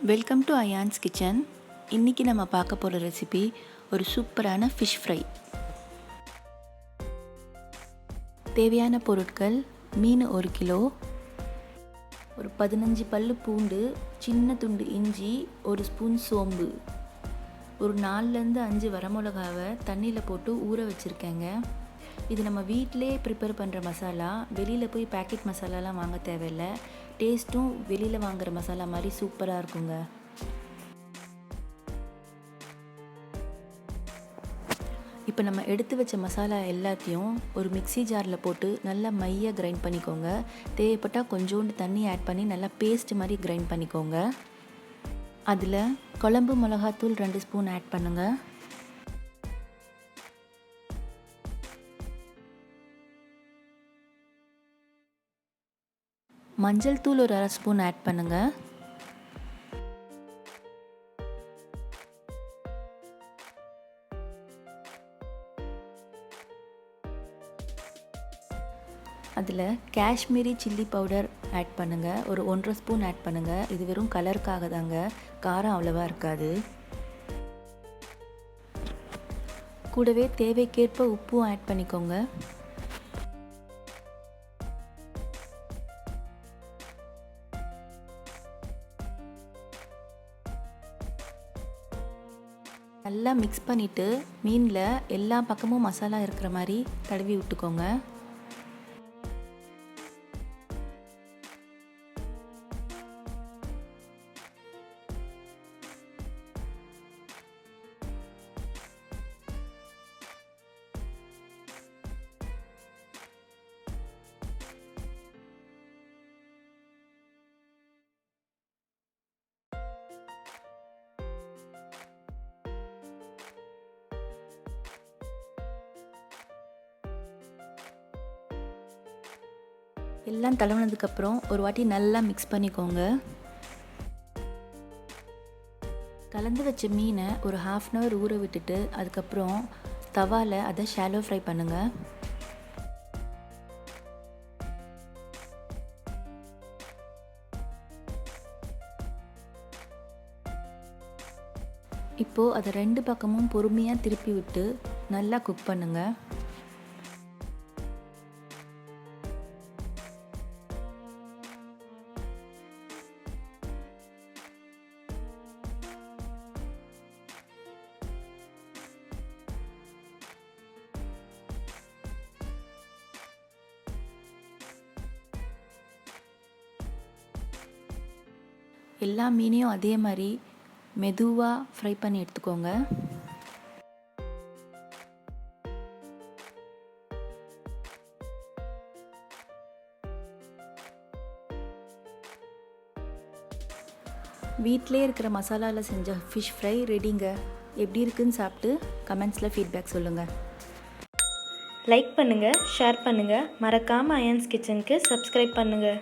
Welcome to ions kitchen. இன்றைக்கி நம்ம பார்க்க போகிற ரெசிபி ஒரு சூப்பரான ஃபிஷ் ஃப்ரை. தேவையான பொருட்கள்: மீன் 1 கிலோ, ஒரு 15 பல்லு பூண்டு, சின்ன துண்டு இஞ்சி, 1 ஸ்பூன் சோம்பு, ஒரு 4லேருந்து 5 வரமிளகாவை தண்ணியில் போட்டு ஊற வச்சுருக்கேங்க. இது நம்ம வீட்டிலே ப்ரிப்பேர் பண்ணுற மசாலா. வெளியில் போய் பேக்கெட் மசாலாலாம் வாங்க தேவையில்லை. டேஸ்ட்டும் வெளியில் வாங்குகிற மசாலா மாதிரி சூப்பராக இருக்குங்க. இப்போ நம்ம எடுத்து வச்ச மசாலா எல்லாத்தையும் ஒரு மிக்ஸி ஜாரில் போட்டு நல்லா மையாக கிரைண்ட் பண்ணிக்கோங்க. தேவைப்பட்டால் கொஞ்சோண்டு தண்ணி ஆட் பண்ணி நல்லா பேஸ்ட் மாதிரி கிரைண்ட் பண்ணிக்கோங்க. அதில் குழம்பு மிளகாத்தூள் 2 ஸ்பூன் ஆட் பண்ணுங்கள். மஞ்சள் தூள் ஒரு 1/2 ஸ்பூன் ஆட் பண்ணுங்கள். அதில் காஷ்மீரி சில்லி பவுடர் ஆட் பண்ணுங்கள். ஒரு 1/2 ஸ்பூன் ஆட் பண்ணுங்கள். இது வெறும் கலருக்காக தாங்க, காரம் அவ்வளோவா இருக்காது. கூடவே தேவைக்கேற்ப உப்பும் ஆட் பண்ணிக்கோங்க. நல்லா மிக்ஸ் பண்ணிவிட்டு மீனில் எல்லா பக்கமும் மசாலா இருக்கிற மாதிரி தடவி விட்டுக்கோங்க. எல்லாம் தடவினதுக்கப்புறம் ஒரு வாட்டி நல்லா மிக்ஸ் பண்ணிக்கோங்க. கலந்து வச்ச மீனை ஒரு 1/2 அன் ஹவர் ஊற விட்டுட்டு அதுக்கப்புறம் தவாவில் அதை ஷாலோ ஃப்ரை பண்ணுங்கள். இப்போது அதை 2 பக்கமும் பொறுமையாக திருப்பி விட்டு நல்லா குக் பண்ணுங்கள். எல்லா மீனையும் அதே மாதிரி மெதுவாக ஃப்ரை பண்ணி எடுத்துக்கோங்க. வீட்டிலே இருக்கிற மசாலாவில் செஞ்ச ஃபிஷ் ஃப்ரை ரெடிங்க. எப்படி இருக்குன்னு சாப்பிட்டு கமெண்ட்ஸில் ஃபீட்பேக் சொல்லுங்கள். லைக் பண்ணுங்கள், ஷேர் பண்ணுங்கள், மறக்காமல் அயான்ஸ் கிச்சனுக்கு சப்ஸ்கிரைப் பண்ணுங்கள்.